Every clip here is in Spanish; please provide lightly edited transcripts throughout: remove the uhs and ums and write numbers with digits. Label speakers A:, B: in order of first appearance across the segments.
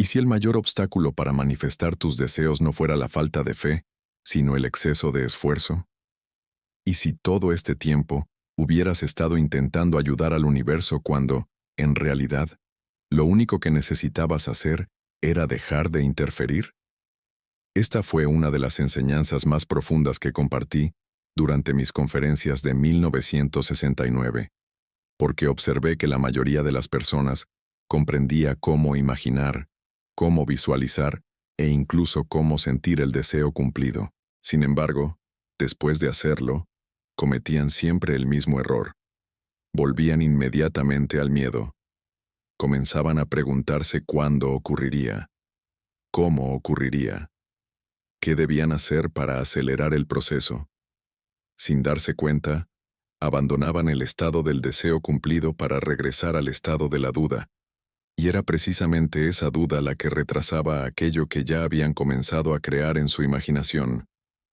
A: ¿Y si el mayor obstáculo para manifestar tus deseos no fuera la falta de fe, sino el exceso de esfuerzo? ¿Y si todo este tiempo hubieras estado intentando ayudar al universo cuando, en realidad, lo único que necesitabas hacer era dejar de interferir? Esta fue una de las enseñanzas más profundas que compartí durante mis conferencias de 1969, porque observé que la mayoría de las personas comprendía cómo imaginar, cómo visualizar e incluso cómo sentir el deseo cumplido. Sin embargo, después de hacerlo, cometían siempre el mismo error. Volvían inmediatamente al miedo. Comenzaban a preguntarse cuándo ocurriría, cómo ocurriría, qué debían hacer para acelerar el proceso. Sin darse cuenta, abandonaban el estado del deseo cumplido para regresar al estado de la duda, y era precisamente esa duda la que retrasaba aquello que ya habían comenzado a crear en su imaginación.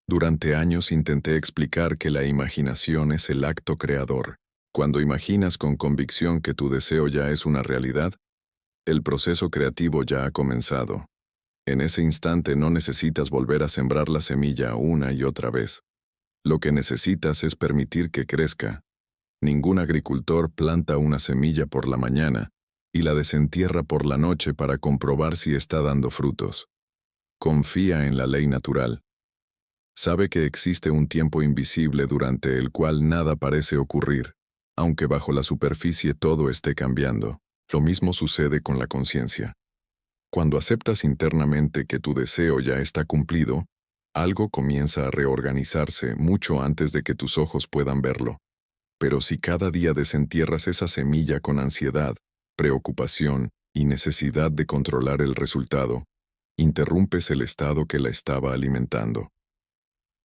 A: Durante años intenté explicar que la imaginación es el acto creador. Cuando imaginas con convicción que tu deseo ya es una realidad, el proceso creativo ya ha comenzado. En ese instante no necesitas volver a sembrar la semilla una y otra vez. Lo que necesitas es permitir que crezca. Ningún agricultor planta una semilla por la mañana y la desentierra por la noche para comprobar si está dando frutos. Confía en la ley natural. Sabe que existe un tiempo invisible durante el cual nada parece ocurrir, aunque bajo la superficie todo esté cambiando. Lo mismo sucede con la conciencia. Cuando aceptas internamente que tu deseo ya está cumplido, algo comienza a reorganizarse mucho antes de que tus ojos puedan verlo. Pero si cada día desentierras esa semilla con ansiedad, preocupación y necesidad de controlar el resultado, interrumpes el estado que la estaba alimentando.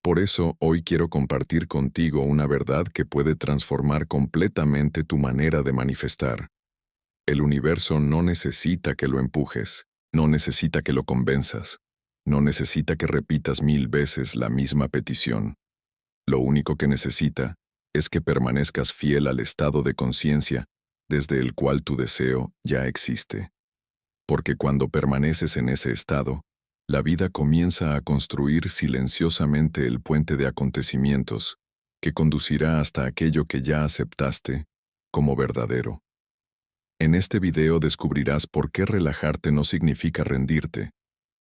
A: Por eso hoy quiero compartir contigo una verdad que puede transformar completamente tu manera de manifestar. El universo no necesita que lo empujes, no necesita que lo convenzas, no necesita que repitas 1000 veces la misma petición. Lo único que necesita es que permanezcas fiel al estado de conciencia desde el cual tu deseo ya existe. Porque cuando permaneces en ese estado, la vida comienza a construir silenciosamente el puente de acontecimientos que conducirá hasta aquello que ya aceptaste como verdadero. En este video descubrirás por qué relajarte no significa rendirte,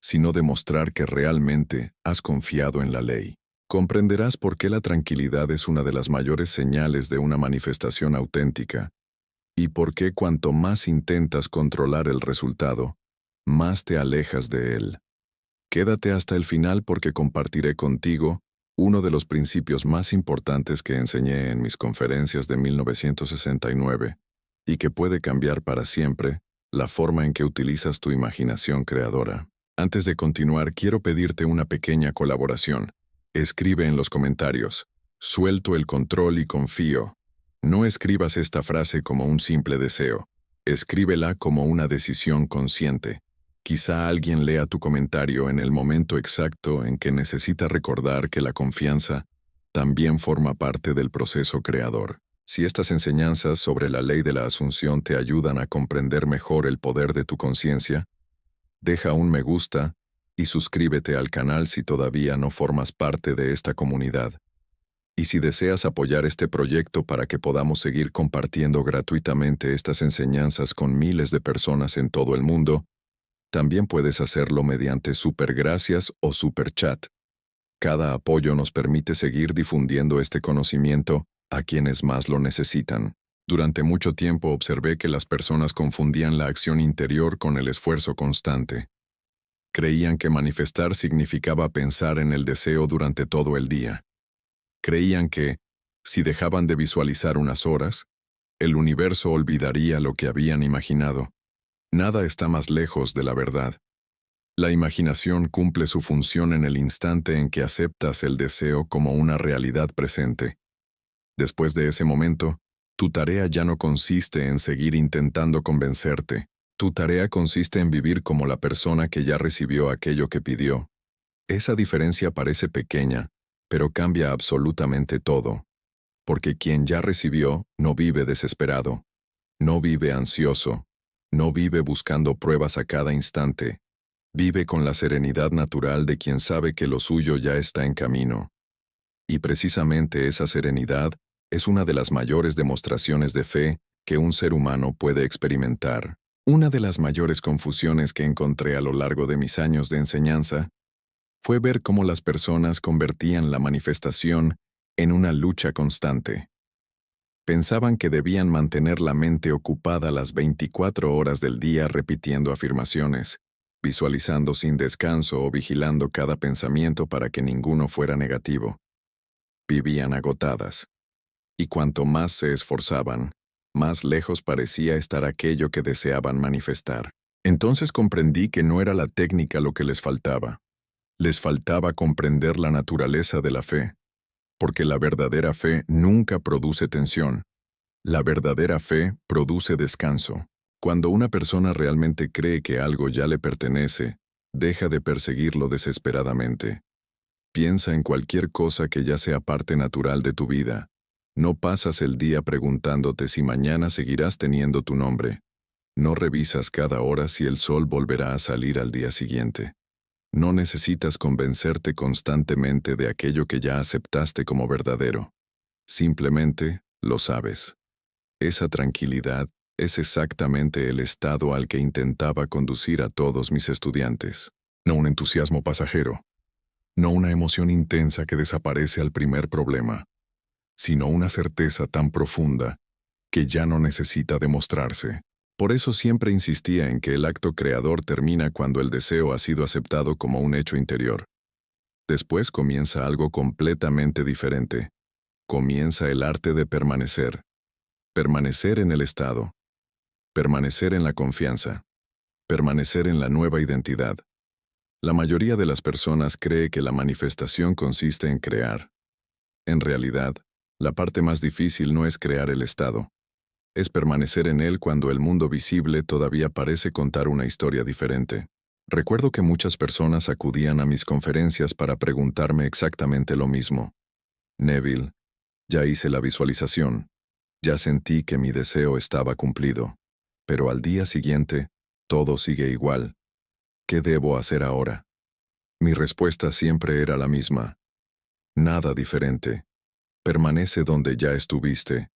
A: sino demostrar que realmente has confiado en la ley. Comprenderás por qué la tranquilidad es una de las mayores señales de una manifestación auténtica, y por qué cuanto más intentas controlar el resultado, más te alejas de él. Quédate hasta el final porque compartiré contigo uno de los principios más importantes que enseñé en mis conferencias de 1969 y que puede cambiar para siempre la forma en que utilizas tu imaginación creadora. Antes de continuar, quiero pedirte una pequeña colaboración. Escribe en los comentarios: "Suelto el control y confío". No escribas esta frase como un simple deseo. Escríbela como una decisión consciente. Quizá alguien lea tu comentario en el momento exacto en que necesita recordar que la confianza también forma parte del proceso creador. Si estas enseñanzas sobre la ley de la asunción te ayudan a comprender mejor el poder de tu conciencia, deja un me gusta y suscríbete al canal si todavía no formas parte de esta comunidad. Y si deseas apoyar este proyecto para que podamos seguir compartiendo gratuitamente estas enseñanzas con miles de personas en todo el mundo, también puedes hacerlo mediante supergracias o superchat. Cada apoyo nos permite seguir difundiendo este conocimiento a quienes más lo necesitan. Durante mucho tiempo observé que las personas confundían la acción interior con el esfuerzo constante. Creían que manifestar significaba pensar en el deseo durante todo el día. Creían que, si dejaban de visualizar unas horas, el universo olvidaría lo que habían imaginado. Nada está más lejos de la verdad. La imaginación cumple su función en el instante en que aceptas el deseo como una realidad presente. Después de ese momento, tu tarea ya no consiste en seguir intentando convencerte. Tu tarea consiste en vivir como la persona que ya recibió aquello que pidió. Esa diferencia parece pequeña, pero cambia absolutamente todo. Porque quien ya recibió no vive desesperado, no vive ansioso, No vive buscando pruebas a cada instante. Vive con la serenidad natural de quien sabe que lo suyo ya está en camino. Y precisamente esa serenidad es una de las mayores demostraciones de fe que un ser humano puede experimentar. Una de las mayores confusiones que encontré a lo largo de mis años de enseñanza fue ver cómo las personas convertían la manifestación en una lucha constante. Pensaban que debían mantener la mente ocupada las 24 horas del día repitiendo afirmaciones, visualizando sin descanso o vigilando cada pensamiento para que ninguno fuera negativo. Vivían agotadas. Y cuanto más se esforzaban, más lejos parecía estar aquello que deseaban manifestar. Entonces comprendí que no era la técnica lo que les faltaba. Les faltaba comprender la naturaleza de la fe, porque la verdadera fe nunca produce tensión. La verdadera fe produce descanso. Cuando una persona realmente cree que algo ya le pertenece, deja de perseguirlo desesperadamente. Piensa en cualquier cosa que ya sea parte natural de tu vida. No pasas el día preguntándote si mañana seguirás teniendo tu nombre. No revisas cada hora si el sol volverá a salir al día siguiente. No necesitas convencerte constantemente de aquello que ya aceptaste como verdadero. Simplemente lo sabes. Esa tranquilidad es exactamente el estado al que intentaba conducir a todos mis estudiantes. No un entusiasmo pasajero, no una emoción intensa que desaparece al primer problema, sino una certeza tan profunda que ya no necesita demostrarse. Por eso siempre insistía en que el acto creador termina cuando el deseo ha sido aceptado como un hecho interior. Después comienza algo completamente diferente. Comienza el arte de permanecer. Permanecer en el estado. Permanecer en la confianza. Permanecer en la nueva identidad. La mayoría de las personas cree que la manifestación consiste en crear. En realidad, la parte más difícil no es crear el estado. Es permanecer en él cuando el mundo visible todavía parece contar una historia diferente. Recuerdo que muchas personas acudían a mis conferencias para preguntarme exactamente lo mismo. Neville, ya hice la visualización. Ya sentí que mi deseo estaba cumplido. Pero al día siguiente, todo sigue igual. ¿Qué debo hacer ahora? Mi respuesta siempre era la misma. Nada diferente. Permanece donde ya estuviste.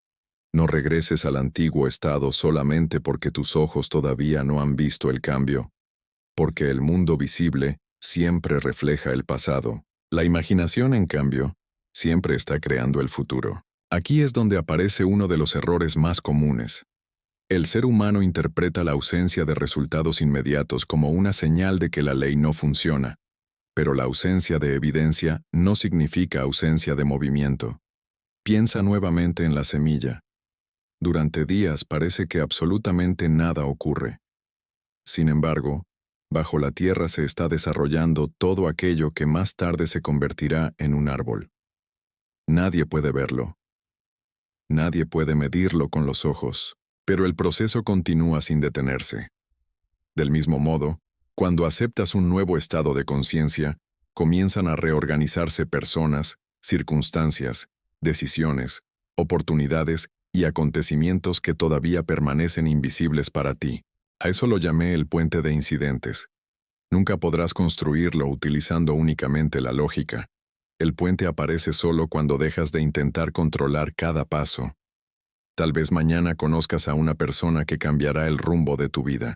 A: No regreses al antiguo estado solamente porque tus ojos todavía no han visto el cambio. Porque el mundo visible siempre refleja el pasado. La imaginación, en cambio, siempre está creando el futuro. Aquí es donde aparece uno de los errores más comunes. El ser humano interpreta la ausencia de resultados inmediatos como una señal de que la ley no funciona. Pero la ausencia de evidencia no significa ausencia de movimiento. Piensa nuevamente en la semilla. Durante días parece que absolutamente nada ocurre. Sin embargo, bajo la tierra se está desarrollando todo aquello que más tarde se convertirá en un árbol. Nadie puede verlo. Nadie puede medirlo con los ojos, pero el proceso continúa sin detenerse. Del mismo modo, cuando aceptas un nuevo estado de conciencia, comienzan a reorganizarse personas, circunstancias, decisiones, oportunidades y acontecimientos que todavía permanecen invisibles para ti. A eso lo llamé el puente de incidentes. Nunca podrás construirlo utilizando únicamente la lógica. El puente aparece solo cuando dejas de intentar controlar cada paso. Tal vez mañana conozcas a una persona que cambiará el rumbo de tu vida.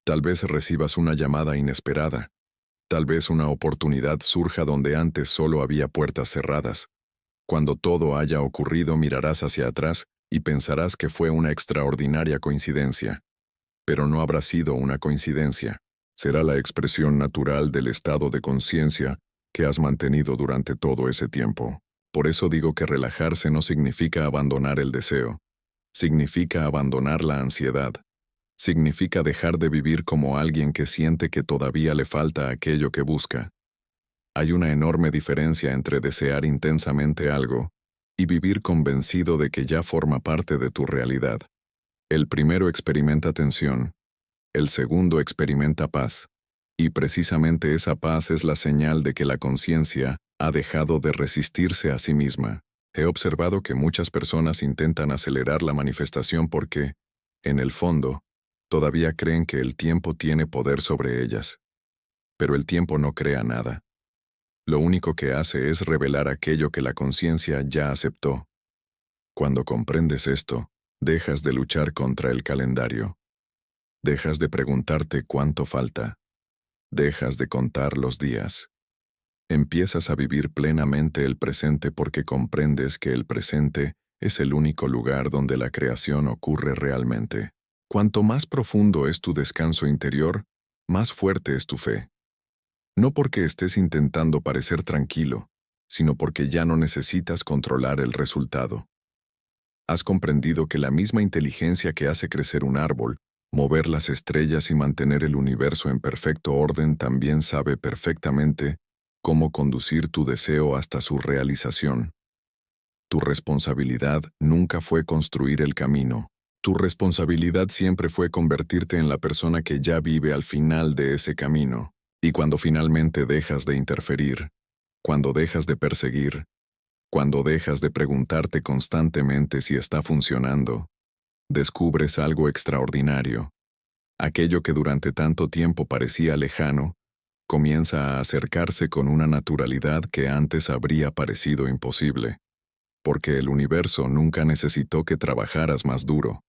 A: Tal vez recibas una llamada inesperada. Tal vez una oportunidad surja donde antes solo había puertas cerradas. Cuando todo haya ocurrido mirarás hacia atrás y pensarás que fue una extraordinaria coincidencia. Pero no habrá sido una coincidencia. Será la expresión natural del estado de conciencia que has mantenido durante todo ese tiempo. Por eso digo que relajarse no significa abandonar el deseo. Significa abandonar la ansiedad. Significa dejar de vivir como alguien que siente que todavía le falta aquello que busca. Hay una enorme diferencia entre desear intensamente algo y vivir convencido de que ya forma parte de tu realidad. El primero experimenta tensión, el segundo experimenta paz, y precisamente esa paz es la señal de que la conciencia ha dejado de resistirse a sí misma. He observado que muchas personas intentan acelerar la manifestación porque, en el fondo, Todavía creen que el tiempo tiene poder sobre ellas. Pero el tiempo no crea nada. Lo único que hace es revelar aquello que la conciencia ya aceptó. Cuando comprendes esto, dejas de luchar contra el calendario. Dejas de preguntarte cuánto falta. Dejas de contar los días. Empiezas a vivir plenamente el presente porque comprendes que el presente es el único lugar donde la creación ocurre realmente. Cuanto más profundo es tu descanso interior, más fuerte es tu fe. No porque estés intentando parecer tranquilo, sino porque ya no necesitas controlar el resultado. Has comprendido que la misma inteligencia que hace crecer un árbol, mover las estrellas y mantener el universo en perfecto orden también sabe perfectamente cómo conducir tu deseo hasta su realización. Tu responsabilidad nunca fue construir el camino. Tu responsabilidad siempre fue convertirte en la persona que ya vive al final de ese camino. Y cuando finalmente dejas de interferir, cuando dejas de perseguir, cuando dejas de preguntarte constantemente si está funcionando, descubres algo extraordinario. Aquello que durante tanto tiempo parecía lejano, comienza a acercarse con una naturalidad que antes habría parecido imposible. Porque el universo nunca necesitó que trabajaras más duro.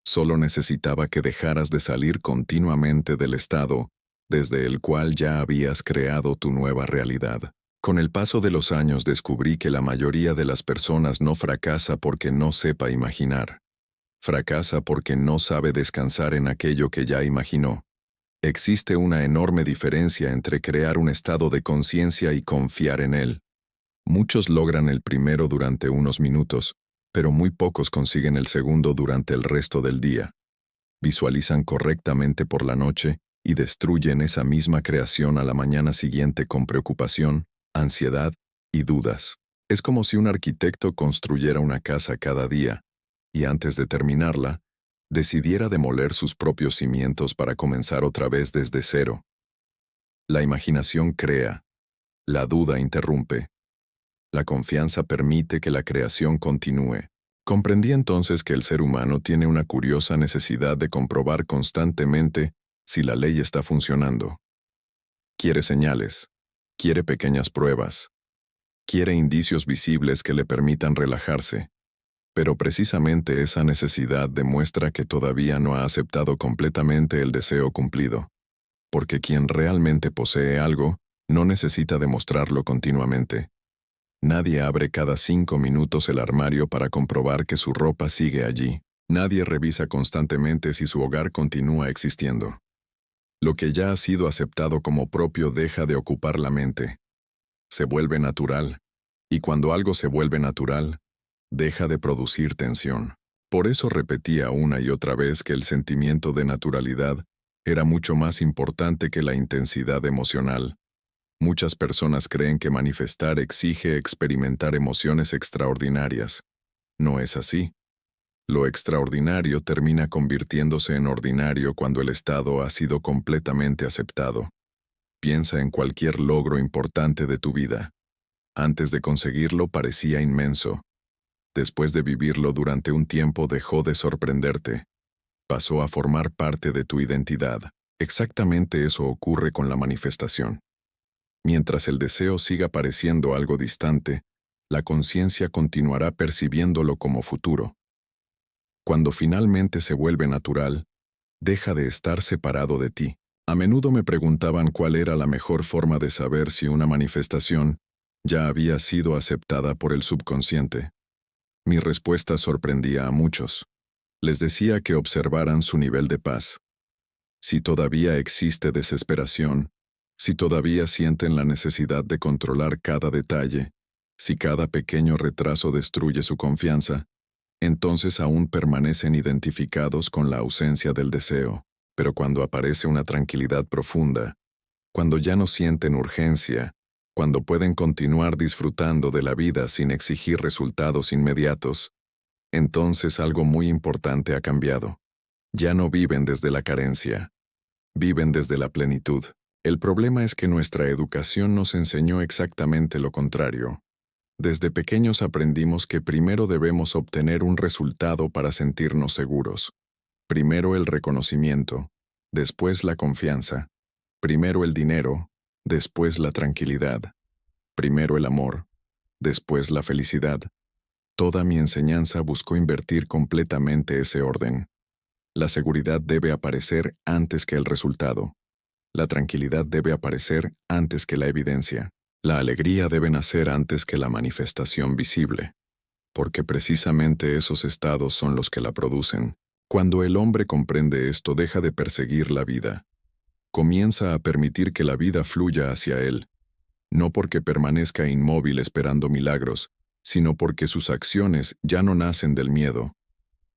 A: Solo necesitaba que dejaras de salir continuamente del estado desde el cual ya habías creado tu nueva realidad. Con el paso de los años descubrí que la mayoría de las personas no fracasa porque no sepa imaginar. Fracasa porque no sabe descansar en aquello que ya imaginó. Existe una enorme diferencia entre crear un estado de conciencia y confiar en él. Muchos logran el primero durante unos minutos, pero muy pocos consiguen el segundo durante el resto del día. Visualizan correctamente por la noche y destruyen esa misma creación a la mañana siguiente con preocupación, ansiedad y dudas. Es como si un arquitecto construyera una casa cada día, y antes de terminarla, decidiera demoler sus propios cimientos para comenzar otra vez desde cero. La imaginación crea, la duda interrumpe. La confianza permite que la creación continúe. Comprendí entonces que el ser humano tiene una curiosa necesidad de comprobar constantemente si la ley está funcionando. Quiere señales, quiere pequeñas pruebas, quiere indicios visibles que le permitan relajarse. Pero precisamente esa necesidad demuestra que todavía no ha aceptado completamente el deseo cumplido. Porque quien realmente posee algo, no necesita demostrarlo continuamente. Nadie abre cada 5 minutos el armario para comprobar que su ropa sigue allí. Nadie revisa constantemente si su hogar continúa existiendo. Lo que ya ha sido aceptado como propio deja de ocupar la mente. Se vuelve natural, y cuando algo se vuelve natural, deja de producir tensión. Por eso repetía una y otra vez que el sentimiento de naturalidad era mucho más importante que la intensidad emocional. Muchas personas creen que manifestar exige experimentar emociones extraordinarias. No es así. Lo extraordinario termina convirtiéndose en ordinario cuando el estado ha sido completamente aceptado. Piensa en cualquier logro importante de tu vida. Antes de conseguirlo parecía inmenso. Después de vivirlo durante un tiempo dejó de sorprenderte. Pasó a formar parte de tu identidad. Exactamente eso ocurre con la manifestación. Mientras el deseo siga pareciendo algo distante, la conciencia continuará percibiéndolo como futuro. Cuando finalmente se vuelve natural, deja de estar separado de ti. A menudo me preguntaban cuál era la mejor forma de saber si una manifestación ya había sido aceptada por el subconsciente. Mi respuesta sorprendía a muchos. Les decía que observaran su nivel de paz. Si todavía existe desesperación, si todavía sienten la necesidad de controlar cada detalle, si cada pequeño retraso destruye su confianza, entonces aún permanecen identificados con la ausencia del deseo. Pero cuando aparece una tranquilidad profunda, cuando ya no sienten urgencia, cuando pueden continuar disfrutando de la vida sin exigir resultados inmediatos, entonces algo muy importante ha cambiado. Ya no viven desde la carencia, viven desde la plenitud. El problema es que nuestra educación nos enseñó exactamente lo contrario. Desde pequeños aprendimos que primero debemos obtener un resultado para sentirnos seguros. Primero el reconocimiento, después la confianza. Primero el dinero, después la tranquilidad. Primero el amor, después la felicidad. Toda mi enseñanza buscó invertir completamente ese orden. La seguridad debe aparecer antes que el resultado. La tranquilidad debe aparecer antes que la evidencia. La alegría debe nacer antes que la manifestación visible, porque precisamente esos estados son los que la producen. Cuando el hombre comprende esto, deja de perseguir la vida. Comienza a permitir que la vida fluya hacia él, no porque permanezca inmóvil esperando milagros, sino porque sus acciones ya no nacen del miedo.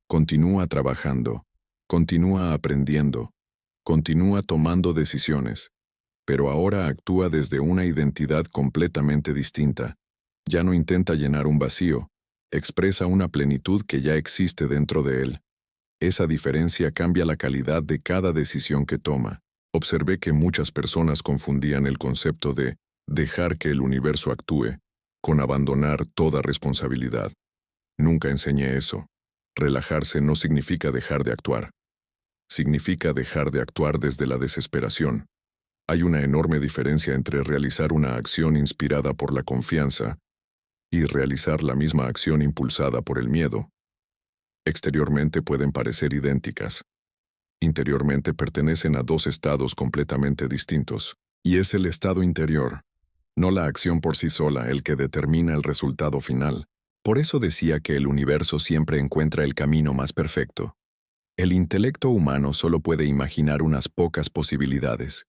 A: Continúa trabajando, continúa aprendiendo, continúa tomando decisiones, pero ahora actúa desde una identidad completamente distinta. Ya no intenta llenar un vacío, expresa una plenitud que ya existe dentro de él. Esa diferencia cambia la calidad de cada decisión que toma. Observé que muchas personas confundían el concepto de dejar que el universo actúe con abandonar toda responsabilidad. Nunca enseñé eso. Relajarse no significa dejar de actuar. Significa dejar de actuar desde la desesperación. Hay una enorme diferencia entre realizar una acción inspirada por la confianza y realizar la misma acción impulsada por el miedo. Exteriormente pueden parecer idénticas. Interiormente pertenecen a dos estados completamente distintos, y es el estado interior, no la acción por sí sola, el que determina el resultado final. Por eso decía que el universo siempre encuentra el camino más perfecto. El intelecto humano solo puede imaginar unas pocas posibilidades.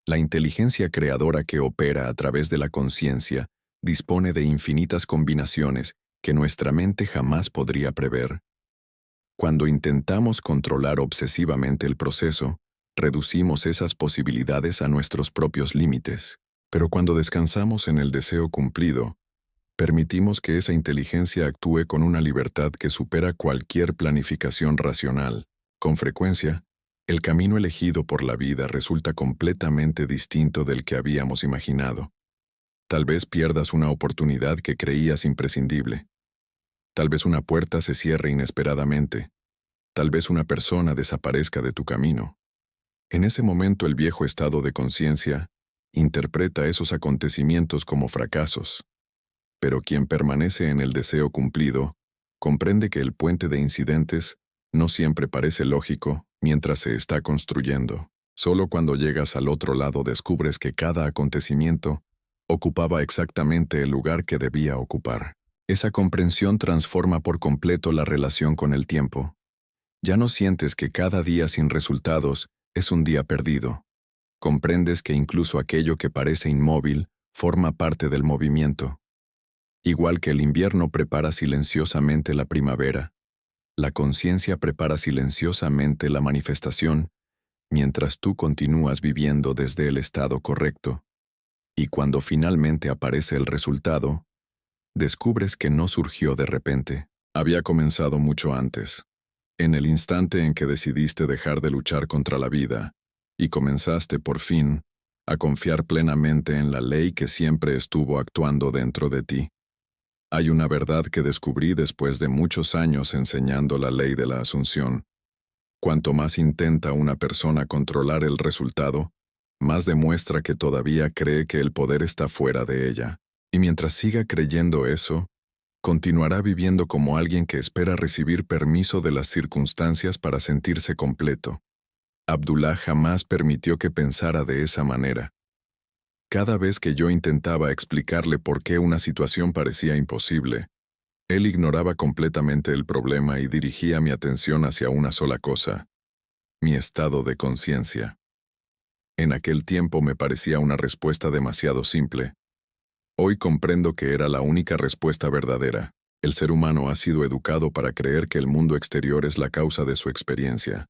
A: La inteligencia creadora que opera a través de la conciencia dispone de infinitas combinaciones que nuestra mente jamás podría prever. Cuando intentamos controlar obsesivamente el proceso, reducimos esas posibilidades a nuestros propios límites. Pero cuando descansamos en el deseo cumplido, permitimos que esa inteligencia actúe con una libertad que supera cualquier planificación racional. Con frecuencia, el camino elegido por la vida resulta completamente distinto del que habíamos imaginado. Tal vez pierdas una oportunidad que creías imprescindible. Tal vez una puerta se cierre inesperadamente. Tal vez una persona desaparezca de tu camino. En ese momento el viejo estado de conciencia interpreta esos acontecimientos como fracasos. Pero quien permanece en el deseo cumplido, comprende que el puente de incidentes no siempre parece lógico mientras se está construyendo. Solo cuando llegas al otro lado descubres que cada acontecimiento ocupaba exactamente el lugar que debía ocupar. Esa comprensión transforma por completo la relación con el tiempo. Ya no sientes que cada día sin resultados es un día perdido. Comprendes que incluso aquello que parece inmóvil forma parte del movimiento. Igual que el invierno prepara silenciosamente la primavera, la conciencia prepara silenciosamente la manifestación, mientras tú continúas viviendo desde el estado correcto. Y cuando finalmente aparece el resultado, descubres que no surgió de repente. Había comenzado mucho antes, en el instante en que decidiste dejar de luchar contra la vida, y comenzaste por fin a confiar plenamente en la ley que siempre estuvo actuando dentro de ti. Hay una verdad que descubrí después de muchos años enseñando la ley de la asunción. Cuanto más intenta una persona controlar el resultado, más demuestra que todavía cree que el poder está fuera de ella. Y mientras siga creyendo eso, continuará viviendo como alguien que espera recibir permiso de las circunstancias para sentirse completo. Abdullah jamás permitió que pensara de esa manera. Cada vez que yo intentaba explicarle por qué una situación parecía imposible, él ignoraba completamente el problema y dirigía mi atención hacia una sola cosa: mi estado de conciencia. En aquel tiempo me parecía una respuesta demasiado simple. Hoy comprendo que era la única respuesta verdadera. El ser humano ha sido educado para creer que el mundo exterior es la causa de su experiencia.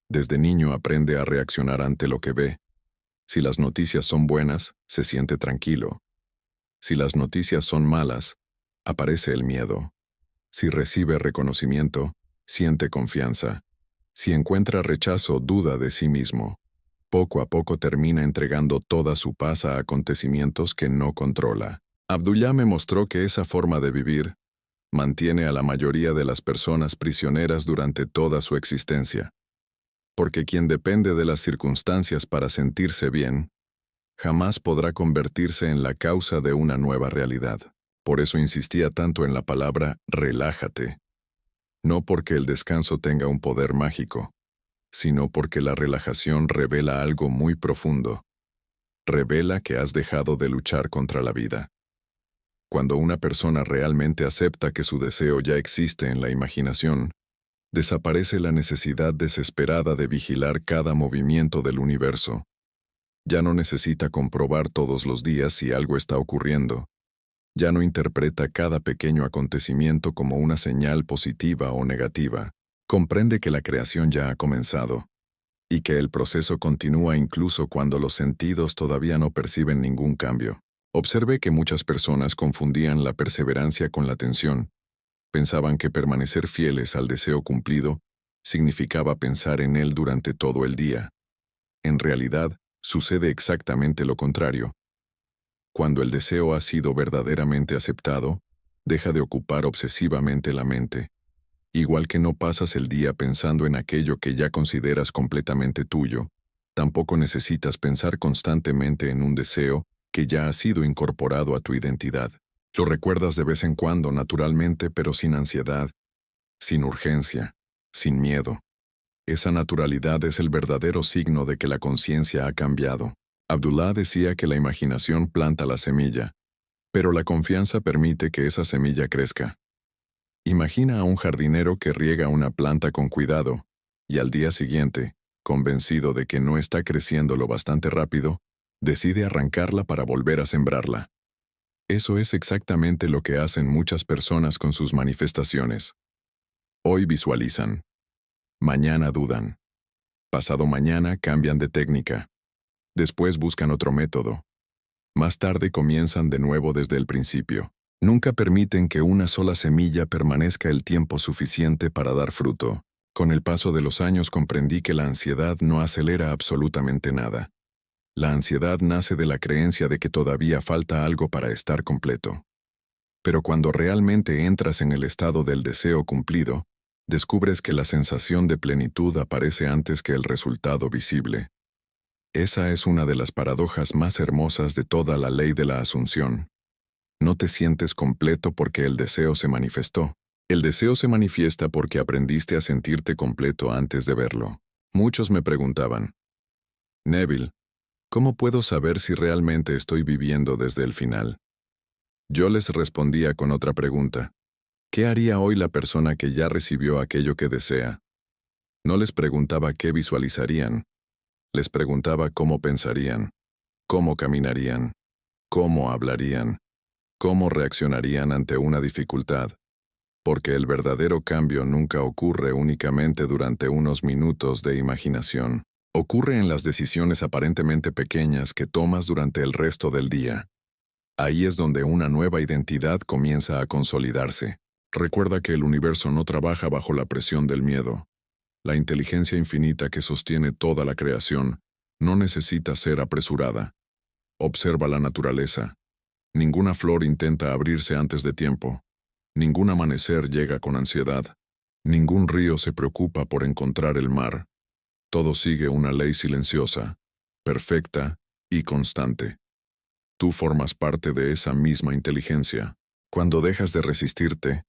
A: Desde niño aprende a reaccionar ante lo que ve. Si las noticias son buenas, se siente tranquilo. Si las noticias son malas, aparece el miedo. Si recibe reconocimiento, siente confianza. Si encuentra rechazo, duda de sí mismo. Poco a poco termina entregando toda su paz a acontecimientos que no controla. Abdullah me mostró que esa forma de vivir mantiene a la mayoría de las personas prisioneras durante toda su existencia. Porque quien depende de las circunstancias para sentirse bien, jamás podrá convertirse en la causa de una nueva realidad. Por eso insistía tanto en la palabra relájate. No porque el descanso tenga un poder mágico, sino porque la relajación revela algo muy profundo. Revela que has dejado de luchar contra la vida. Cuando una persona realmente acepta que su deseo ya existe en la imaginación, desaparece la necesidad desesperada de vigilar cada movimiento del universo. Ya no necesita comprobar todos los días si algo está ocurriendo. Ya no interpreta cada pequeño acontecimiento como una señal positiva o negativa. Comprende que la creación ya ha comenzado, y que el proceso continúa incluso cuando los sentidos todavía no perciben ningún cambio. Observé que muchas personas confundían la perseverancia con la tensión. Pensaban que permanecer fieles al deseo cumplido significaba pensar en él durante todo el día. En realidad, sucede exactamente lo contrario. Cuando el deseo ha sido verdaderamente aceptado, deja de ocupar obsesivamente la mente. Igual que no pasas el día pensando en aquello que ya consideras completamente tuyo, tampoco necesitas pensar constantemente en un deseo que ya ha sido incorporado a tu identidad. Lo recuerdas de vez en cuando, naturalmente, pero sin ansiedad, sin urgencia, sin miedo. Esa naturalidad es el verdadero signo de que la conciencia ha cambiado. Abdullah decía que la imaginación planta la semilla, pero la confianza permite que esa semilla crezca. Imagina a un jardinero que riega una planta con cuidado, y al día siguiente, convencido de que no está creciendo lo bastante rápido, decide arrancarla para volver a sembrarla. Eso es exactamente lo que hacen muchas personas con sus manifestaciones. Hoy visualizan. Mañana dudan. Pasado mañana cambian de técnica. Después buscan otro método. Más tarde comienzan de nuevo desde el principio. Nunca permiten que una sola semilla permanezca el tiempo suficiente para dar fruto. Con el paso de los años comprendí que la ansiedad no acelera absolutamente nada. La ansiedad nace de la creencia de que todavía falta algo para estar completo. Pero cuando realmente entras en el estado del deseo cumplido, descubres que la sensación de plenitud aparece antes que el resultado visible. Esa es una de las paradojas más hermosas de toda la ley de la asunción. No te sientes completo porque el deseo se manifestó. El deseo se manifiesta porque aprendiste a sentirte completo antes de verlo. Muchos me preguntaban, Neville, ¿cómo puedo saber si realmente estoy viviendo desde el final? Yo les respondía con otra pregunta. ¿Qué haría hoy la persona que ya recibió aquello que desea? No les preguntaba qué visualizarían. Les preguntaba cómo pensarían, cómo caminarían, cómo hablarían, cómo reaccionarían ante una dificultad. Porque el verdadero cambio nunca ocurre únicamente durante unos minutos de imaginación. Ocurre en las decisiones aparentemente pequeñas que tomas durante el resto del día. Ahí es donde una nueva identidad comienza a consolidarse. Recuerda que el universo no trabaja bajo la presión del miedo. La inteligencia infinita que sostiene toda la creación no necesita ser apresurada. Observa la naturaleza. Ninguna flor intenta abrirse antes de tiempo. Ningún amanecer llega con ansiedad. Ningún río se preocupa por encontrar el mar. Todo sigue una ley silenciosa, perfecta y constante. Tú formas parte de esa misma inteligencia. Cuando dejas de resistirte,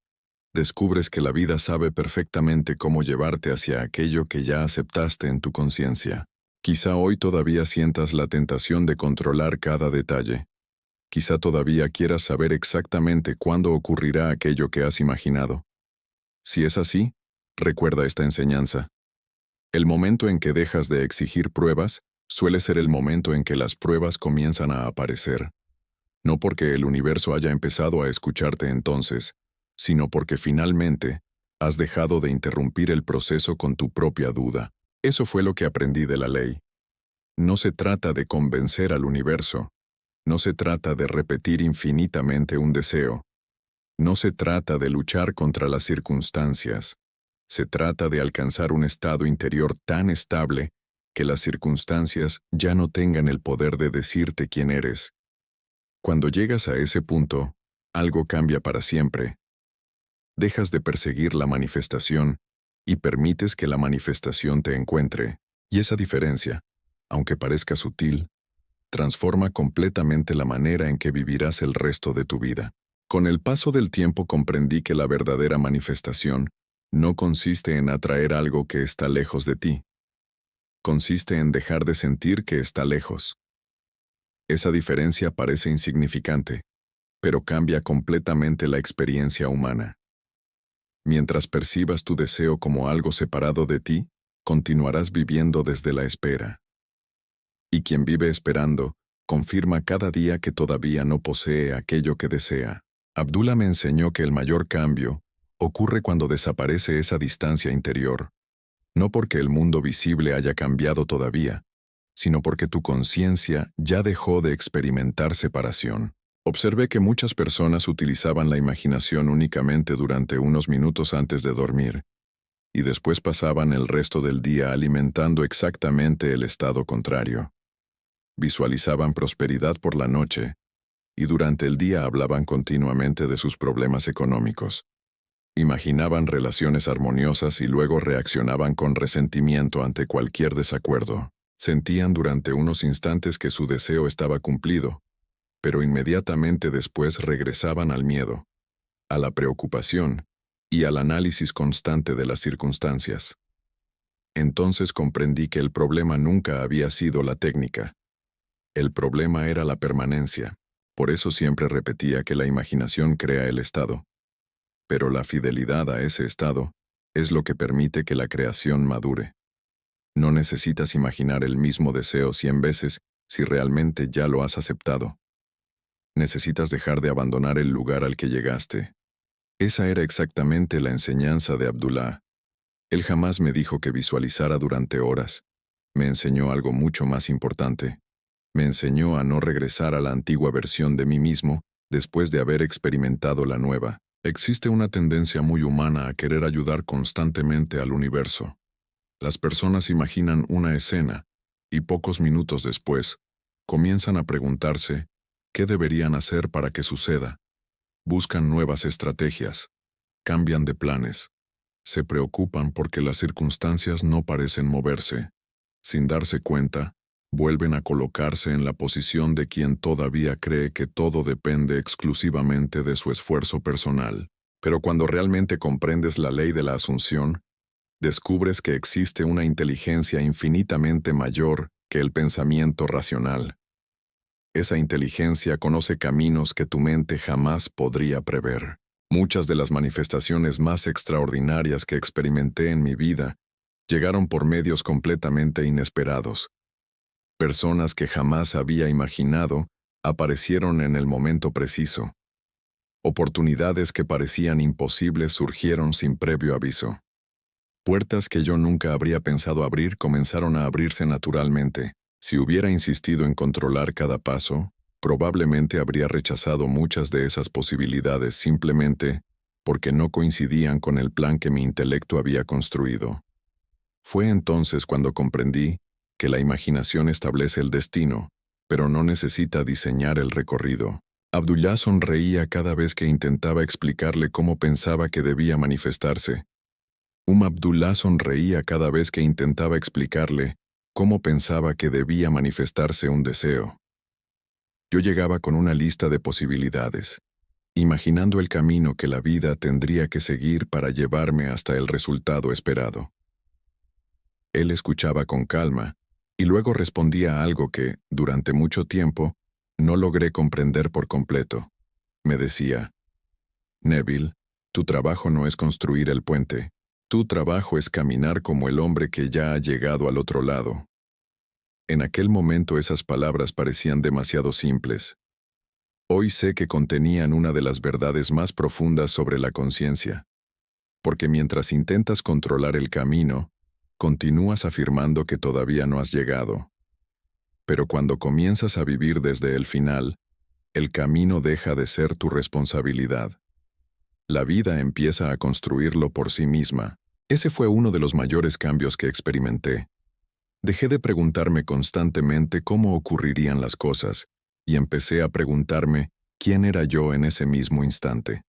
A: descubres que la vida sabe perfectamente cómo llevarte hacia aquello que ya aceptaste en tu conciencia. Quizá hoy todavía sientas la tentación de controlar cada detalle. Quizá todavía quieras saber exactamente cuándo ocurrirá aquello que has imaginado. Si es así, recuerda esta enseñanza. El momento en que dejas de exigir pruebas suele ser el momento en que las pruebas comienzan a aparecer. No porque el universo haya empezado a escucharte entonces, sino porque finalmente has dejado de interrumpir el proceso con tu propia duda. Eso fue lo que aprendí de la ley. No se trata de convencer al universo. No se trata de repetir infinitamente un deseo. No se trata de luchar contra las circunstancias. Se trata de alcanzar un estado interior tan estable que las circunstancias ya no tengan el poder de decirte quién eres. Cuando llegas a ese punto, algo cambia para siempre. dejas de perseguir la manifestación y permites que la manifestación te encuentre. Y esa diferencia, aunque parezca sutil, transforma completamente la manera en que vivirás el resto de tu vida. Con el paso del tiempo comprendí que la verdadera manifestación no consiste en atraer algo que está lejos de ti. Consiste en dejar de sentir que está lejos. Esa diferencia parece insignificante, pero cambia completamente la experiencia humana. Mientras percibas tu deseo como algo separado de ti, continuarás viviendo desde la espera. Y quien vive esperando, confirma cada día que todavía no posee aquello que desea. Abdullah me enseñó que el mayor cambio ocurre cuando desaparece esa distancia interior, no porque el mundo visible haya cambiado todavía, sino porque tu conciencia ya dejó de experimentar separación. Observé que muchas personas utilizaban la imaginación únicamente durante unos minutos antes de dormir, y después pasaban el resto del día alimentando exactamente el estado contrario. Visualizaban prosperidad por la noche, y durante el día hablaban continuamente de sus problemas económicos. Imaginaban relaciones armoniosas y luego reaccionaban con resentimiento ante cualquier desacuerdo. Sentían durante unos instantes que su deseo estaba cumplido, pero inmediatamente después regresaban al miedo, a la preocupación y al análisis constante de las circunstancias. Entonces comprendí que el problema nunca había sido la técnica. El problema era la permanencia. Por eso siempre repetía que la imaginación crea el estado. Pero la fidelidad a ese estado es lo que permite que la creación madure. No necesitas imaginar el mismo deseo 100 veces si realmente ya lo has aceptado. Necesitas dejar de abandonar el lugar al que llegaste. Esa era exactamente la enseñanza de Abdullah. Él jamás me dijo que visualizara durante horas. Me enseñó algo mucho más importante. Me enseñó a no regresar a la antigua versión de mí mismo después de haber experimentado la nueva. Existe una tendencia muy humana a querer ayudar constantemente al universo. Las personas imaginan una escena y pocos minutos después comienzan a preguntarse qué deberían hacer para que suceda. Buscan nuevas estrategias, cambian de planes, se preocupan porque las circunstancias no parecen moverse. Sin darse cuenta, vuelven a colocarse en la posición de quien todavía cree que todo depende exclusivamente de su esfuerzo personal. Pero cuando realmente comprendes la ley de la asunción, descubres que existe una inteligencia infinitamente mayor que el pensamiento racional. Esa inteligencia conoce caminos que tu mente jamás podría prever. Muchas de las manifestaciones más extraordinarias que experimenté en mi vida llegaron por medios completamente inesperados. Personas que jamás había imaginado aparecieron en el momento preciso. Oportunidades que parecían imposibles surgieron sin previo aviso. Puertas que yo nunca habría pensado abrir comenzaron a abrirse naturalmente. Si hubiera insistido en controlar cada paso, probablemente habría rechazado muchas de esas posibilidades simplemente porque no coincidían con el plan que mi intelecto había construido. Fue entonces cuando comprendí que la imaginación establece el destino, pero no necesita diseñar el recorrido. Abdullah sonreía cada vez que intentaba explicarle cómo pensaba que debía manifestarse. Abdullah sonreía cada vez que intentaba explicarle cómo pensaba que debía manifestarse un deseo. Yo llegaba con una lista de posibilidades, imaginando el camino que la vida tendría que seguir para llevarme hasta el resultado esperado. Él escuchaba con calma, y luego respondía a algo que, durante mucho tiempo, no logré comprender por completo. Me decía, Neville, tu trabajo no es construir el puente. Tu trabajo es caminar como el hombre que ya ha llegado al otro lado. En aquel momento esas palabras parecían demasiado simples. Hoy sé que contenían una de las verdades más profundas sobre la conciencia. Porque mientras intentas controlar el camino, continúas afirmando que todavía no has llegado. Pero cuando comienzas a vivir desde el final, el camino deja de ser tu responsabilidad. La vida empieza a construirlo por sí misma. Ese fue uno de los mayores cambios que experimenté. Dejé de preguntarme constantemente cómo ocurrirían las cosas y empecé a preguntarme quién era yo en ese mismo instante.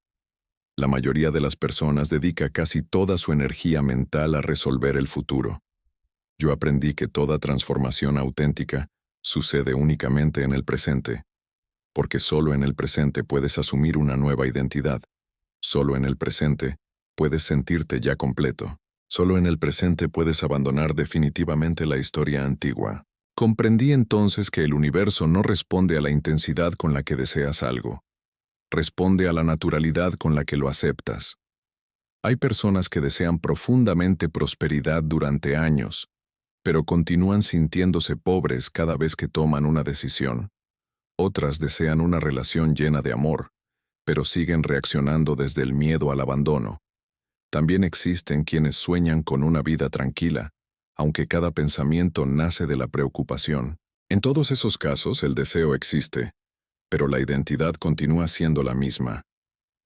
A: La mayoría de las personas dedica casi toda su energía mental a resolver el futuro. Yo aprendí que toda transformación auténtica sucede únicamente en el presente, porque solo en el presente puedes asumir una nueva identidad. Solo en el presente puedes sentirte ya completo. Solo en el presente puedes abandonar definitivamente la historia antigua. Comprendí entonces que el universo no responde a la intensidad con la que deseas algo. Responde a la naturalidad con la que lo aceptas. Hay personas que desean profundamente prosperidad durante años, pero continúan sintiéndose pobres cada vez que toman una decisión. Otras desean una relación llena de amor, pero siguen reaccionando desde el miedo al abandono. También existen quienes sueñan con una vida tranquila, aunque cada pensamiento nace de la preocupación. En todos esos casos el deseo existe, pero la identidad continúa siendo la misma.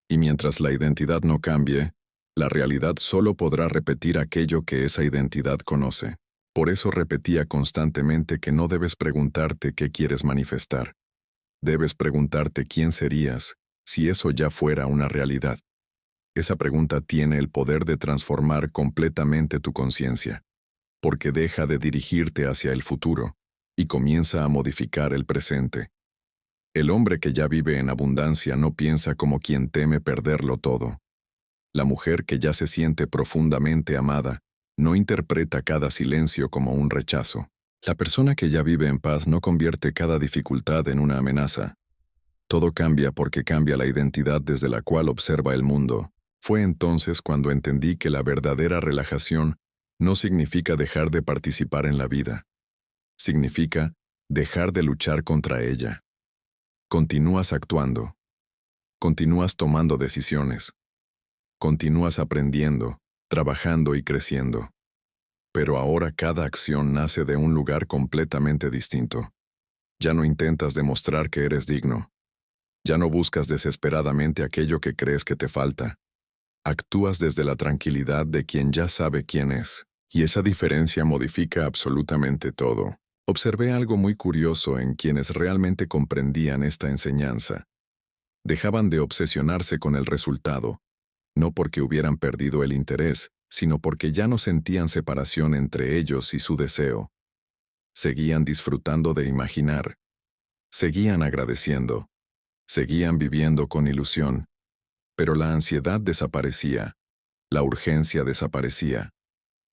A: Y mientras la identidad no cambie, la realidad solo podrá repetir aquello que esa identidad conoce. Por eso repetía constantemente que no debes preguntarte qué quieres manifestar. Debes preguntarte quién serías si eso ya fuera una realidad. Esa pregunta tiene el poder de transformar completamente tu conciencia, porque deja de dirigirte hacia el futuro y comienza a modificar el presente. El hombre que ya vive en abundancia no piensa como quien teme perderlo todo. La mujer que ya se siente profundamente amada no interpreta cada silencio como un rechazo. La persona que ya vive en paz no convierte cada dificultad en una amenaza. Todo cambia porque cambia la identidad desde la cual observa el mundo. Fue entonces cuando entendí que la verdadera relajación no significa dejar de participar en la vida. Significa dejar de luchar contra ella. Continúas actuando. Continúas tomando decisiones. Continúas aprendiendo, trabajando y creciendo. Pero ahora cada acción nace de un lugar completamente distinto. Ya no intentas demostrar que eres digno. Ya no buscas desesperadamente aquello que crees que te falta. Actúas desde la tranquilidad de quien ya sabe quién es. Y esa diferencia modifica absolutamente todo. Observé algo muy curioso en quienes realmente comprendían esta enseñanza. Dejaban de obsesionarse con el resultado, no porque hubieran perdido el interés, sino porque ya no sentían separación entre ellos y su deseo. Seguían disfrutando de imaginar. Seguían agradeciendo. Seguían viviendo con ilusión. Pero la ansiedad desaparecía. La urgencia desaparecía.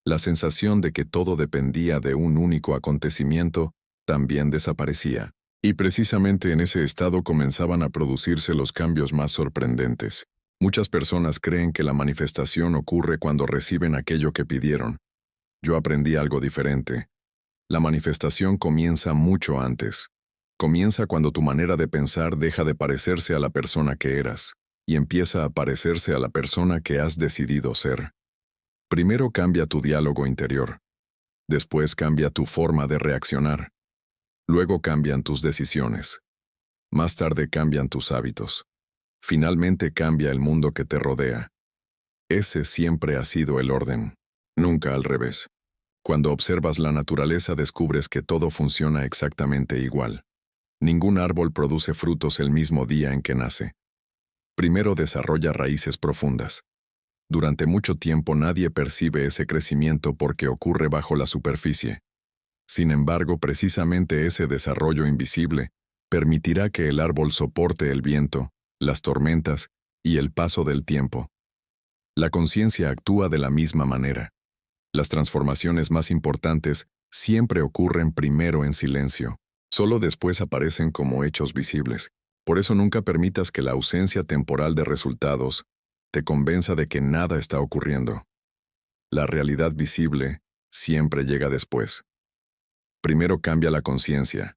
A: La sensación de que todo dependía de un único acontecimiento también desaparecía. Y precisamente en ese estado comenzaban a producirse los cambios más sorprendentes. Muchas personas creen que la manifestación ocurre cuando reciben aquello que pidieron. Yo aprendí algo diferente. La manifestación comienza mucho antes. Comienza cuando tu manera de pensar deja de parecerse a la persona que eras y empieza a parecerse a la persona que has decidido ser. Primero cambia tu diálogo interior. Después cambia tu forma de reaccionar. Luego cambian tus decisiones. Más tarde cambian tus hábitos. Finalmente cambia el mundo que te rodea. Ese siempre ha sido el orden, nunca al revés. Cuando observas la naturaleza descubres que todo funciona exactamente igual. Ningún árbol produce frutos el mismo día en que nace. Primero desarrolla raíces profundas. Durante mucho tiempo nadie percibe ese crecimiento porque ocurre bajo la superficie. Sin embargo, precisamente ese desarrollo invisible permitirá que el árbol soporte el viento, las tormentas y el paso del tiempo. La conciencia actúa de la misma manera. Las transformaciones más importantes siempre ocurren primero en silencio. Solo después aparecen como hechos visibles. Por eso nunca permitas que la ausencia temporal de resultados te convenza de que nada está ocurriendo. La realidad visible siempre llega después. Primero cambia la conciencia.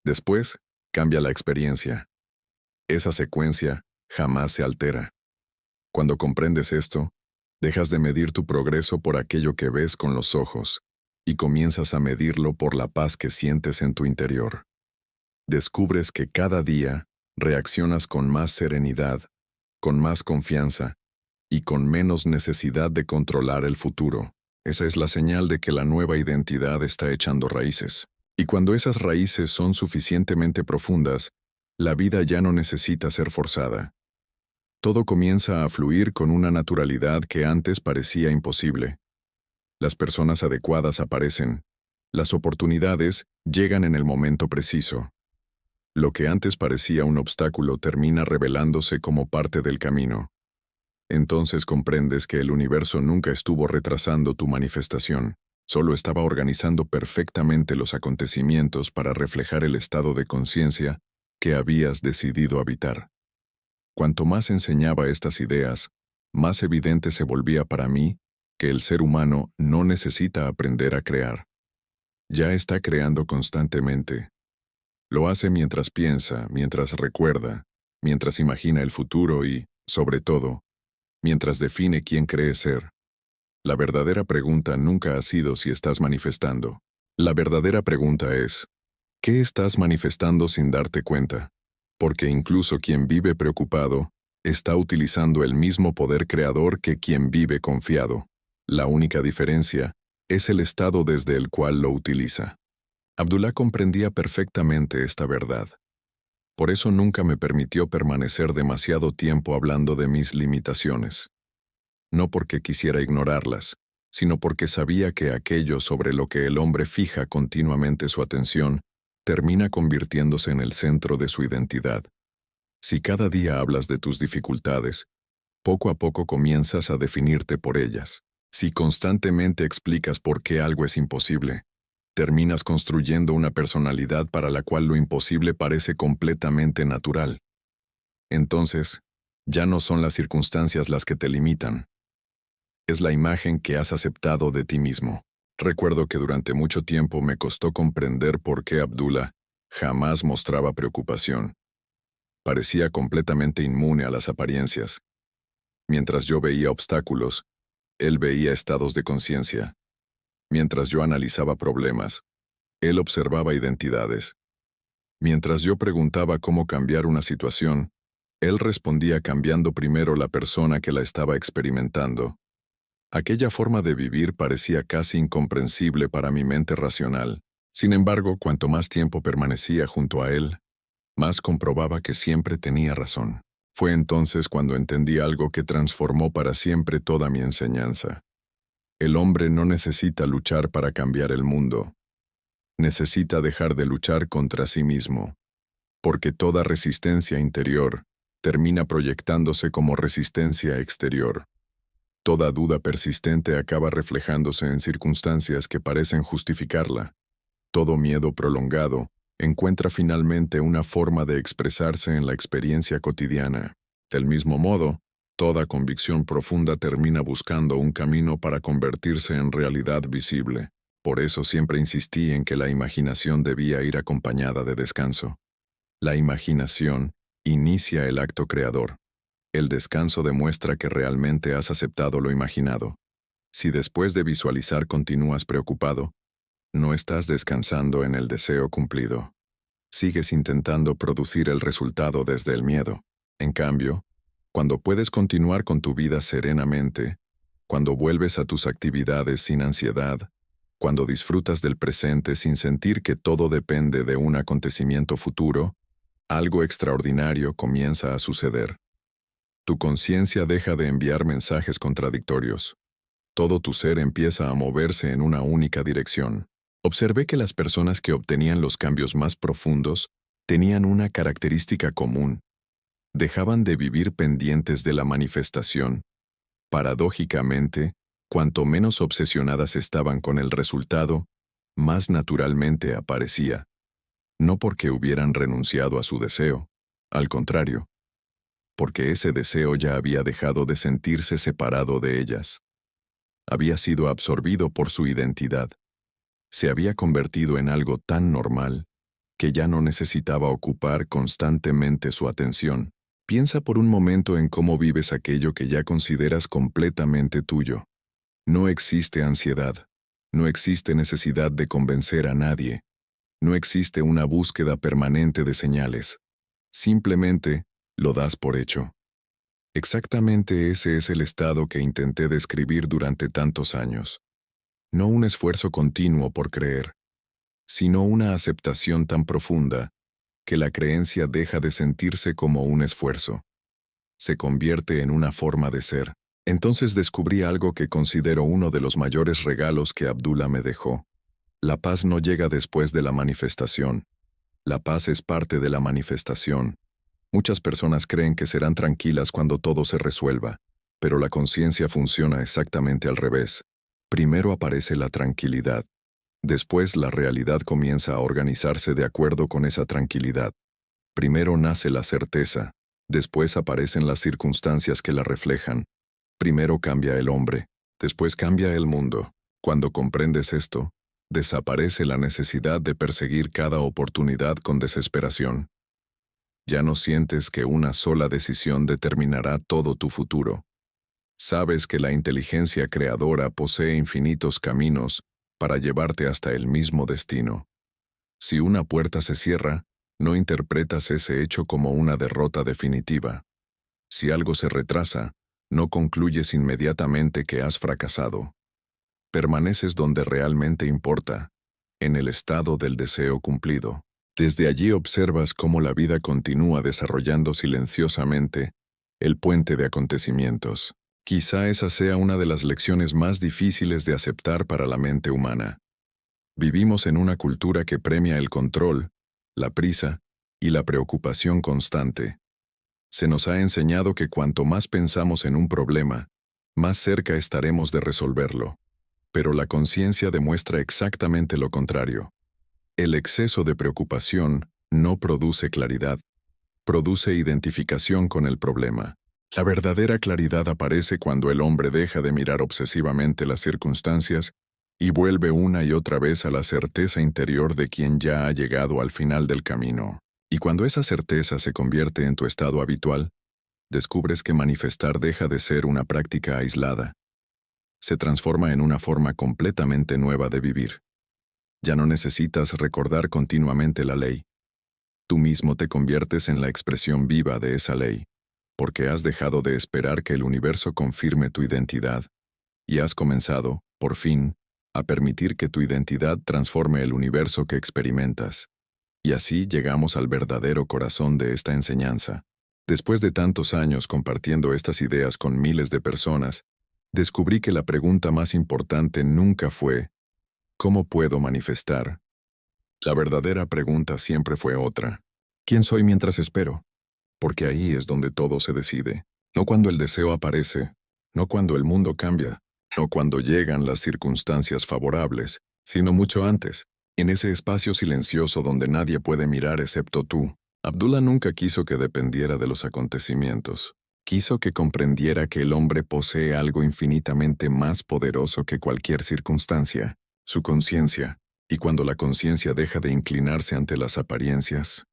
A: Después cambia la experiencia. Esa secuencia jamás se altera. Cuando comprendes esto, dejas de medir tu progreso por aquello que ves con los ojos y comienzas a medirlo por la paz que sientes en tu interior. Descubres que cada día reaccionas con más serenidad, con más confianza y con menos necesidad de controlar el futuro. Esa es la señal de que la nueva identidad está echando raíces. Y cuando esas raíces son suficientemente profundas, la vida ya no necesita ser forzada. Todo comienza a fluir con una naturalidad que antes parecía imposible. Las personas adecuadas aparecen. Las oportunidades llegan en el momento preciso. Lo que antes parecía un obstáculo termina revelándose como parte del camino. Entonces comprendes que el universo nunca estuvo retrasando tu manifestación, solo estaba organizando perfectamente los acontecimientos para reflejar el estado de conciencia que habías decidido habitar. Cuanto más enseñaba estas ideas, más evidente se volvía para mí que el ser humano no necesita aprender a crear. Ya está creando constantemente. Lo hace mientras piensa, mientras recuerda, mientras imagina el futuro y, sobre todo, mientras define quién cree ser. La verdadera pregunta nunca ha sido si estás manifestando. La verdadera pregunta es, ¿qué estás manifestando sin darte cuenta? Porque incluso quien vive preocupado está utilizando el mismo poder creador que quien vive confiado. La única diferencia es el estado desde el cual lo utiliza. Abdullah comprendía perfectamente esta verdad. Por eso nunca me permitió permanecer demasiado tiempo hablando de mis limitaciones. No porque quisiera ignorarlas, sino porque sabía que aquello sobre lo que el hombre fija continuamente su atención termina convirtiéndose en el centro de su identidad. Si cada día hablas de tus dificultades, poco a poco comienzas a definirte por ellas. Si constantemente explicas por qué algo es imposible, terminas construyendo una personalidad para la cual lo imposible parece completamente natural. Entonces, ya no son las circunstancias las que te limitan. Es la imagen que has aceptado de ti mismo. Recuerdo que durante mucho tiempo me costó comprender por qué Abdullah jamás mostraba preocupación. Parecía completamente inmune a las apariencias. Mientras yo veía obstáculos, él veía estados de conciencia. Mientras yo analizaba problemas, él observaba identidades. Mientras yo preguntaba cómo cambiar una situación, él respondía cambiando primero la persona que la estaba experimentando. Aquella forma de vivir parecía casi incomprensible para mi mente racional. Sin embargo, cuanto más tiempo permanecía junto a él, más comprobaba que siempre tenía razón. Fue entonces cuando entendí algo que transformó para siempre toda mi enseñanza. El hombre no necesita luchar para cambiar el mundo. Necesita dejar de luchar contra sí mismo. Porque toda resistencia interior termina proyectándose como resistencia exterior. Toda duda persistente acaba reflejándose en circunstancias que parecen justificarla. Todo miedo prolongado encuentra finalmente una forma de expresarse en la experiencia cotidiana. Del mismo modo, toda convicción profunda termina buscando un camino para convertirse en realidad visible. Por eso siempre insistí en que la imaginación debía ir acompañada de descanso. La imaginación inicia el acto creador. El descanso demuestra que realmente has aceptado lo imaginado. Si después de visualizar continúas preocupado, no estás descansando en el deseo cumplido. Sigues intentando producir el resultado desde el miedo. En cambio, cuando puedes continuar con tu vida serenamente, cuando vuelves a tus actividades sin ansiedad, cuando disfrutas del presente sin sentir que todo depende de un acontecimiento futuro, algo extraordinario comienza a suceder. Tu conciencia deja de enviar mensajes contradictorios. Todo tu ser empieza a moverse en una única dirección. Observé que las personas que obtenían los cambios más profundos tenían una característica común. Dejaban de vivir pendientes de la manifestación. Paradójicamente, cuanto menos obsesionadas estaban con el resultado, más naturalmente aparecía. No porque hubieran renunciado a su deseo, al contrario, porque ese deseo ya había dejado de sentirse separado de ellas. Había sido absorbido por su identidad. Se había convertido en algo tan normal que ya no necesitaba ocupar constantemente su atención. Piensa por un momento en cómo vives aquello que ya consideras completamente tuyo. No existe ansiedad. No existe necesidad de convencer a nadie. No existe una búsqueda permanente de señales. Simplemente lo das por hecho. Exactamente ese es el estado que intenté describir durante tantos años. No un esfuerzo continuo por creer, sino una aceptación tan profunda que la creencia deja de sentirse como un esfuerzo. se convierte en una forma de ser. Entonces descubrí algo que considero uno de los mayores regalos que Abdullah me dejó. La paz no llega después de la manifestación. La paz es parte de la manifestación. Muchas personas creen que serán tranquilas cuando todo se resuelva, pero la conciencia funciona exactamente al revés. Primero aparece la tranquilidad. Después la realidad comienza a organizarse de acuerdo con esa tranquilidad. Primero nace la certeza, después aparecen las circunstancias que la reflejan. Primero cambia el hombre, después cambia el mundo. Cuando comprendes esto, desaparece la necesidad de perseguir cada oportunidad con desesperación. Ya no sientes que una sola decisión determinará todo tu futuro. Sabes que la inteligencia creadora posee infinitos caminos para llevarte hasta el mismo destino. Si una puerta se cierra, no interpretas ese hecho como una derrota definitiva. Si algo se retrasa, no concluyes inmediatamente que has fracasado. Permaneces donde realmente importa, en el estado del deseo cumplido. Desde allí observas cómo la vida continúa desarrollando silenciosamente el puente de acontecimientos. Quizá esa sea una de las lecciones más difíciles de aceptar para la mente humana. Vivimos en una cultura que premia el control, la prisa y la preocupación constante. Se nos ha enseñado que cuanto más pensamos en un problema, más cerca estaremos de resolverlo. Pero la conciencia demuestra exactamente lo contrario. El exceso de preocupación no produce claridad, produce identificación con el problema. La verdadera claridad aparece cuando el hombre deja de mirar obsesivamente las circunstancias y vuelve una y otra vez a la certeza interior de quien ya ha llegado al final del camino. Y cuando esa certeza se convierte en tu estado habitual, descubres que manifestar deja de ser una práctica aislada. Se transforma en una forma completamente nueva de vivir. Ya no necesitas recordar continuamente la ley. Tú mismo te conviertes en la expresión viva de esa ley, porque has dejado de esperar que el universo confirme tu identidad, y has comenzado, por fin, a permitir que tu identidad transforme el universo que experimentas. Y así llegamos al verdadero corazón de esta enseñanza. Después de tantos años compartiendo estas ideas con miles de personas, descubrí que la pregunta más importante nunca fue ¿cómo puedo manifestar? La verdadera pregunta siempre fue otra. ¿Quién soy mientras espero? Porque ahí es donde todo se decide. No cuando el deseo aparece, no cuando el mundo cambia, no cuando llegan las circunstancias favorables, sino mucho antes, en ese espacio silencioso donde nadie puede mirar excepto tú. Abdullah nunca quiso que dependiera de los acontecimientos. Quiso que comprendiera que el hombre posee algo infinitamente más poderoso que cualquier circunstancia, su conciencia. Y cuando la conciencia deja de inclinarse ante las apariencias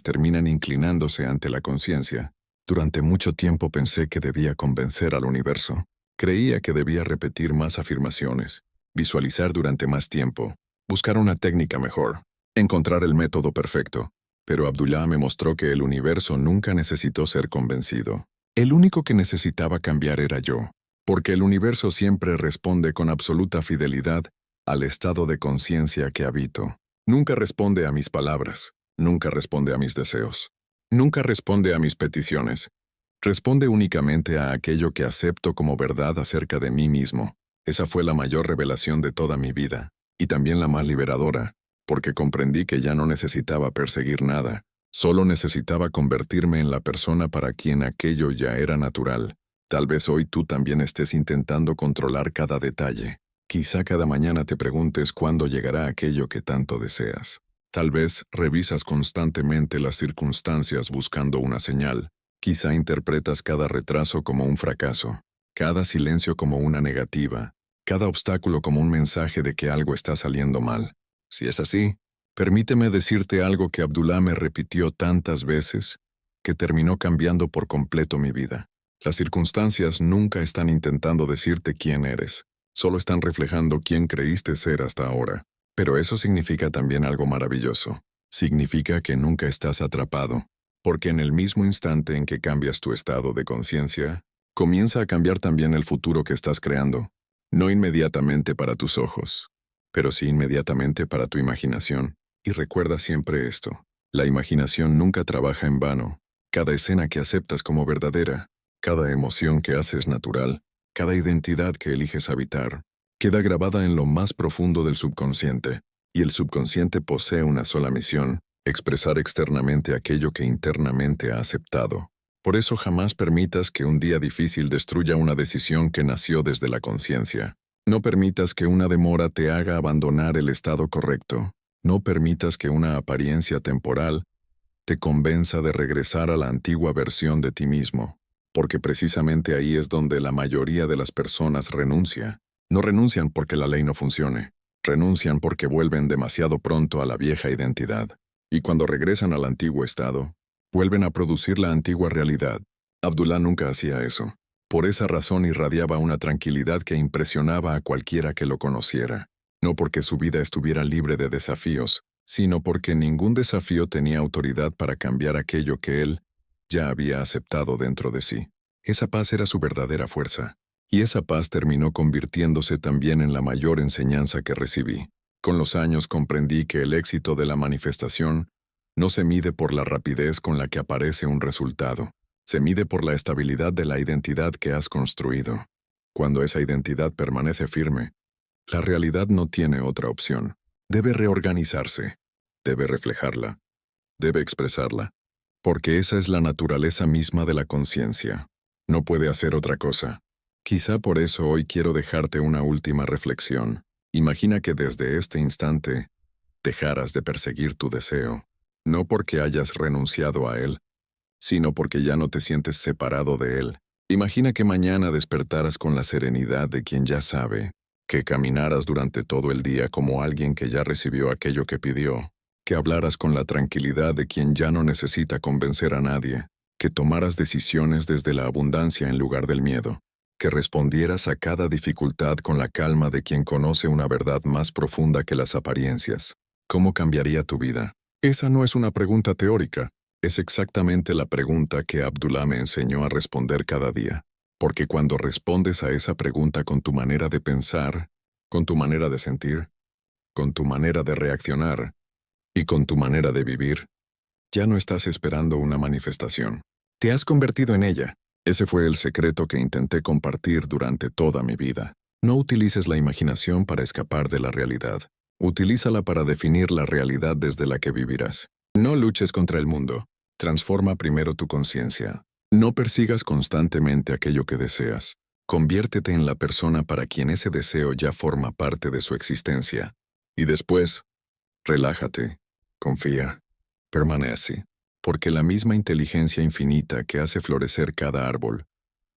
A: terminan inclinándose ante la conciencia. Durante mucho tiempo pensé que debía convencer al universo. Creía que debía repetir más afirmaciones, visualizar durante más tiempo, buscar una técnica mejor, encontrar el método perfecto. Pero Abdullah me mostró que el universo nunca necesitó ser convencido. El único que necesitaba cambiar era yo, porque el universo siempre responde con absoluta fidelidad al estado de conciencia que habito. Nunca responde a mis palabras, nunca responde a mis deseos, nunca responde a mis peticiones. Responde únicamente a aquello que acepto como verdad acerca de mí mismo. Esa fue la mayor revelación de toda mi vida, y también la más liberadora, porque comprendí que ya no necesitaba perseguir nada, solo necesitaba convertirme en la persona para quien aquello ya era natural. Tal vez hoy tú también estés intentando controlar cada detalle. Quizá cada mañana te preguntes cuándo llegará aquello que tanto deseas. Tal vez revisas constantemente las circunstancias buscando una señal. Quizá interpretas cada retraso como un fracaso, cada silencio como una negativa, cada obstáculo como un mensaje de que algo está saliendo mal. Si es así, permíteme decirte algo que Abdullah me repitió tantas veces que terminó cambiando por completo mi vida. Las circunstancias nunca están intentando decirte quién eres. Solo están reflejando quién creíste ser hasta ahora. Pero eso significa también algo maravilloso. Significa que nunca estás atrapado, porque en el mismo instante en que cambias tu estado de conciencia, comienza a cambiar también el futuro que estás creando. No inmediatamente para tus ojos, pero sí inmediatamente para tu imaginación. Y recuerda siempre esto: la imaginación nunca trabaja en vano. cada escena que aceptas como verdadera, cada emoción que haces natural, cada identidad que eliges habitar, queda grabada en lo más profundo del subconsciente, y el subconsciente posee una sola misión: expresar externamente aquello que internamente ha aceptado. Por eso jamás permitas que un día difícil destruya una decisión que nació desde la conciencia. No permitas que una demora te haga abandonar el estado correcto. No permitas que una apariencia temporal te convenza de regresar a la antigua versión de ti mismo, porque precisamente ahí es donde la mayoría de las personas renuncia. No renuncian porque la ley no funcione, renuncian porque vuelven demasiado pronto a la vieja identidad. Y cuando regresan al antiguo estado, vuelven a producir la antigua realidad. Abdullah nunca hacía eso. Por esa razón irradiaba una tranquilidad que impresionaba a cualquiera que lo conociera. No porque su vida estuviera libre de desafíos, sino porque ningún desafío tenía autoridad para cambiar aquello que él ya había aceptado dentro de sí. Esa paz era su verdadera fuerza, y esa paz terminó convirtiéndose también en la mayor enseñanza que recibí. Con los años comprendí que el éxito de la manifestación no se mide por la rapidez con la que aparece un resultado, se mide por la estabilidad de la identidad que has construido. Cuando esa identidad permanece firme, la realidad no tiene otra opción. Debe reorganizarse, debe reflejarla, debe expresarla, porque esa es la naturaleza misma de la conciencia. No puede hacer otra cosa. Quizá por eso hoy quiero dejarte una última reflexión. Imagina que desde este instante dejaras de perseguir tu deseo, no porque hayas renunciado a él, sino porque ya no te sientes separado de él. Imagina que mañana despertaras con la serenidad de quien ya sabe, que caminaras durante todo el día como alguien que ya recibió aquello que pidió, que hablaras con la tranquilidad de quien ya no necesita convencer a nadie, que tomaras decisiones desde la abundancia en lugar del miedo, que respondieras a cada dificultad con la calma de quien conoce una verdad más profunda que las apariencias. ¿Cómo cambiaría tu vida? Esa no es una pregunta teórica, es exactamente la pregunta que Abdullah me enseñó a responder cada día. Porque cuando respondes a esa pregunta con tu manera de pensar, con tu manera de sentir, con tu manera de reaccionar y con tu manera de vivir, ya no estás esperando una manifestación. Te has convertido en ella. Ese fue el secreto que intenté compartir durante toda mi vida. No utilices la imaginación para escapar de la realidad. Utilízala para definir la realidad desde la que vivirás. No luches contra el mundo. Transforma primero tu conciencia. No persigas constantemente aquello que deseas. Conviértete en la persona para quien ese deseo ya forma parte de su existencia. Y después, relájate, confía, permanece, porque la misma inteligencia infinita que hace florecer cada árbol,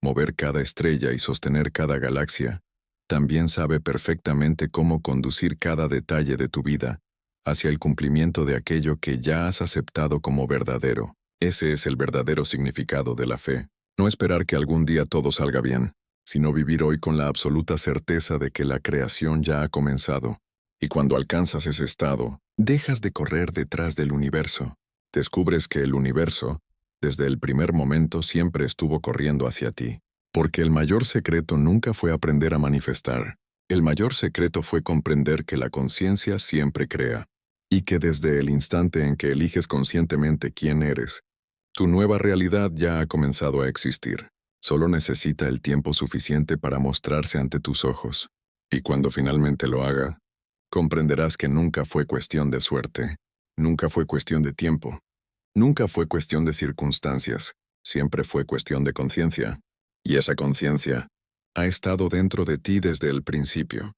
A: mover cada estrella y sostener cada galaxia, también sabe perfectamente cómo conducir cada detalle de tu vida hacia el cumplimiento de aquello que ya has aceptado como verdadero. Ese es el verdadero significado de la fe. No esperar que algún día todo salga bien, sino vivir hoy con la absoluta certeza de que la creación ya ha comenzado. Y cuando alcanzas ese estado, dejas de correr detrás del universo. Descubres que el universo, desde el primer momento, siempre estuvo corriendo hacia ti. Porque el mayor secreto nunca fue aprender a manifestar. El mayor secreto fue comprender que la conciencia siempre crea. Y que desde el instante en que eliges conscientemente quién eres, tu nueva realidad ya ha comenzado a existir. Solo necesita el tiempo suficiente para mostrarse ante tus ojos. Y cuando finalmente lo haga, comprenderás que nunca fue cuestión de suerte, nunca fue cuestión de tiempo, nunca fue cuestión de circunstancias, siempre fue cuestión de conciencia. Y esa conciencia ha estado dentro de ti desde el principio.